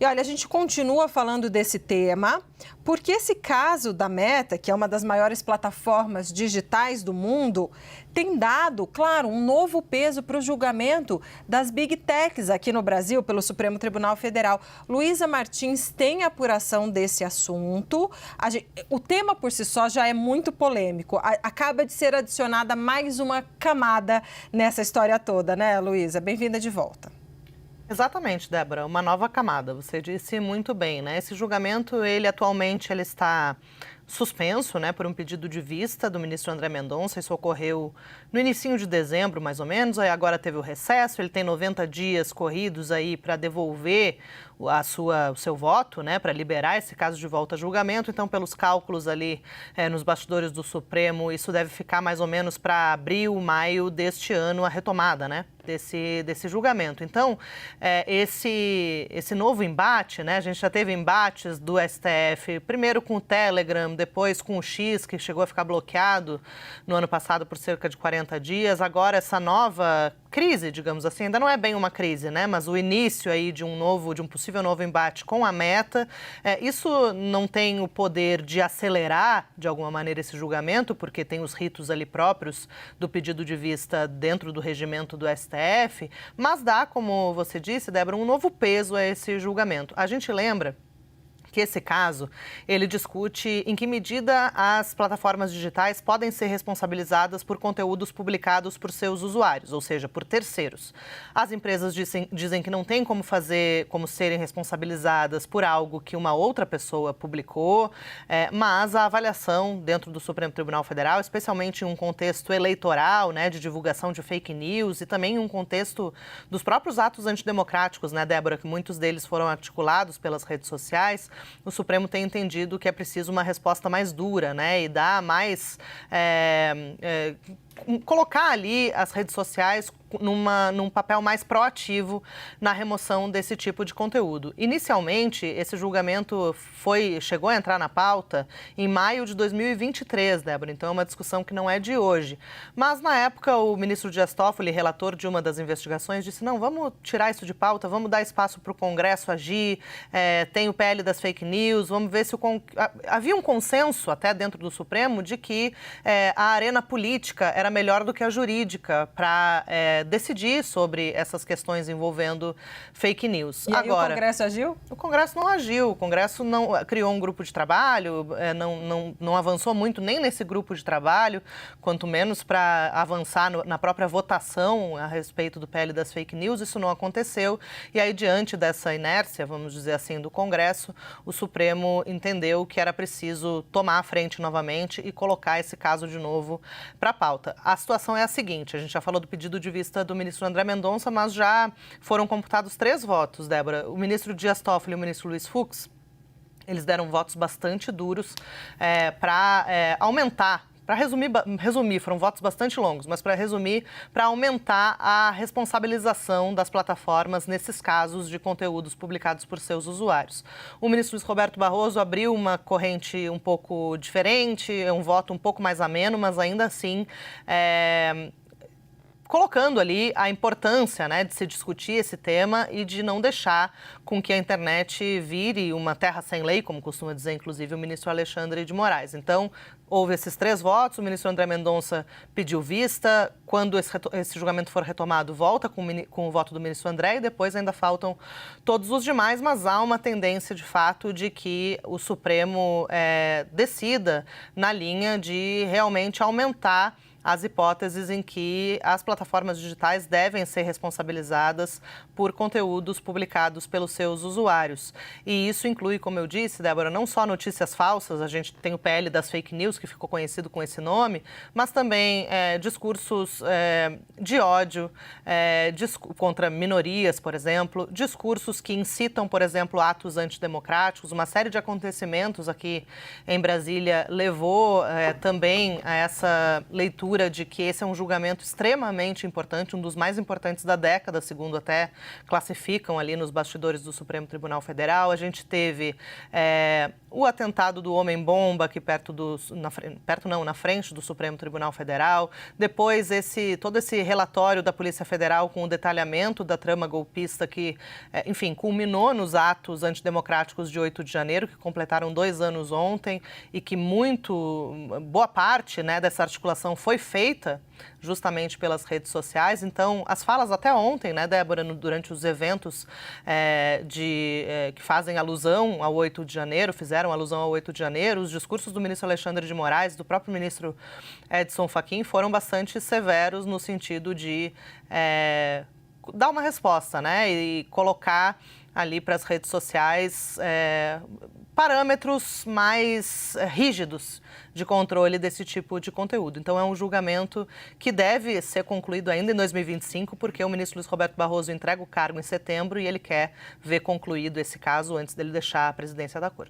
E olha, a gente continua falando desse tema, porque esse caso da Meta, que é uma das maiores plataformas digitais do mundo, tem dado, claro, um novo peso para o julgamento das Big Techs aqui no Brasil pelo Supremo Tribunal Federal. Luísa Martins tem apuração desse assunto. O tema por si só já é muito polêmico. Acaba de ser adicionada mais uma camada nessa história toda, né, Luísa? Bem-vinda de volta. Exatamente, Débora, uma nova camada, você disse muito bem, né? Esse julgamento, ele está suspenso, né, por um pedido de vista do ministro André Mendonça. Isso ocorreu no inicinho de dezembro, mais ou menos, aí agora teve o recesso, ele tem 90 dias corridos aí para devolver o seu voto, né, para liberar esse caso de volta a julgamento. Então, pelos cálculos ali nos bastidores do Supremo, isso deve ficar mais ou menos para abril, maio deste ano, a retomada, né, desse julgamento. Então, esse novo embate, né, a gente já teve embates do STF, primeiro com o Telegram, depois com o X, que chegou a ficar bloqueado no ano passado por cerca de 40 dias. Agora, essa nova crise, digamos assim, ainda não é bem uma crise, né? Mas o início aí de um possível novo embate com a Meta, isso não tem o poder de acelerar, de alguma maneira, esse julgamento, porque tem os ritos ali próprios do pedido de vista dentro do regimento do STF, mas dá, como você disse, Débora, um novo peso a esse julgamento. A gente lembra que esse caso, ele discute em que medida as plataformas digitais podem ser responsabilizadas por conteúdos publicados por seus usuários, ou seja, por terceiros. As empresas dizem que não tem como serem responsabilizadas por algo que uma outra pessoa publicou, mas a avaliação dentro do Supremo Tribunal Federal, especialmente em um contexto eleitoral, né, de divulgação de fake news e também em um contexto dos próprios atos antidemocráticos, né, Débora, que muitos deles foram articulados pelas redes sociais, o Supremo tem entendido que é preciso uma resposta mais dura, né, e dar mais colocar ali as redes sociais num papel mais proativo na remoção desse tipo de conteúdo. Inicialmente, esse julgamento chegou a entrar na pauta em maio de 2023, Débora, então é uma discussão que não é de hoje. Mas, na época, o ministro Dias Toffoli, relator de uma das investigações, disse, não, vamos tirar isso de pauta, vamos dar espaço para o Congresso agir, tem o PL das fake news, vamos ver se havia um consenso até dentro do Supremo de que a arena política era melhor do que a jurídica para decidir sobre essas questões envolvendo fake news. E agora, aí o Congresso agiu? O Congresso não agiu, o Congresso não criou um grupo de trabalho, não avançou muito nem nesse grupo de trabalho, quanto menos para avançar na própria votação a respeito do PL das fake news, isso não aconteceu. E aí, diante dessa inércia, vamos dizer assim, do Congresso, o Supremo entendeu que era preciso tomar a frente novamente e colocar esse caso de novo para a pauta. A situação é a seguinte, a gente já falou do pedido de vista do ministro André Mendonça, mas já foram computados 3 votos, Débora. O ministro Dias Toffoli e o ministro Luiz Fux, eles deram votos bastante duros para aumentar. Para resumir, foram votos bastante longos, mas para resumir, para aumentar a responsabilização das plataformas nesses casos de conteúdos publicados por seus usuários. O ministro Luiz Roberto Barroso abriu uma corrente um pouco diferente, um voto um pouco mais ameno, mas ainda assim colocando ali a importância, né, de se discutir esse tema e de não deixar com que a internet vire uma terra sem lei, como costuma dizer, inclusive, o ministro Alexandre de Moraes. Então, houve esses 3 votos, o ministro André Mendonça pediu vista, quando esse julgamento for retomado, volta com o voto do ministro André e depois ainda faltam todos os demais, mas há uma tendência, de fato, de que o Supremo decida na linha de realmente aumentar as hipóteses em que as plataformas digitais devem ser responsabilizadas por conteúdos publicados pelos seus usuários. E isso inclui, como eu disse, Débora, não só notícias falsas, a gente tem o PL das fake news, que ficou conhecido com esse nome, mas também discursos de ódio contra minorias, por exemplo, discursos que incitam, por exemplo, atos antidemocráticos. Uma série de acontecimentos aqui em Brasília levou também a essa leitura leitura de que esse é um julgamento extremamente importante, um dos mais importantes da década, segundo até classificam ali nos bastidores do Supremo Tribunal Federal. A gente teve o atentado do homem-bomba aqui na frente do Supremo Tribunal Federal. Depois todo esse relatório da Polícia Federal com o detalhamento da trama golpista que, enfim, culminou nos atos antidemocráticos de 8 de janeiro, que completaram 2 anos ontem e que boa parte, né, dessa articulação foi feita justamente pelas redes sociais. Então, as falas até ontem, né, Débora, durante os eventos que fazem alusão ao 8 de janeiro, fizeram alusão ao 8 de janeiro, os discursos do ministro Alexandre de Moraes, do próprio ministro Edson Fachin, foram bastante severos no sentido de dar uma resposta, né, e colocar ali para as redes sociais parâmetros mais rígidos de controle desse tipo de conteúdo. Então, é um julgamento que deve ser concluído ainda em 2025, porque o ministro Luiz Roberto Barroso entrega o cargo em setembro e ele quer ver concluído esse caso antes dele deixar a presidência da Corte.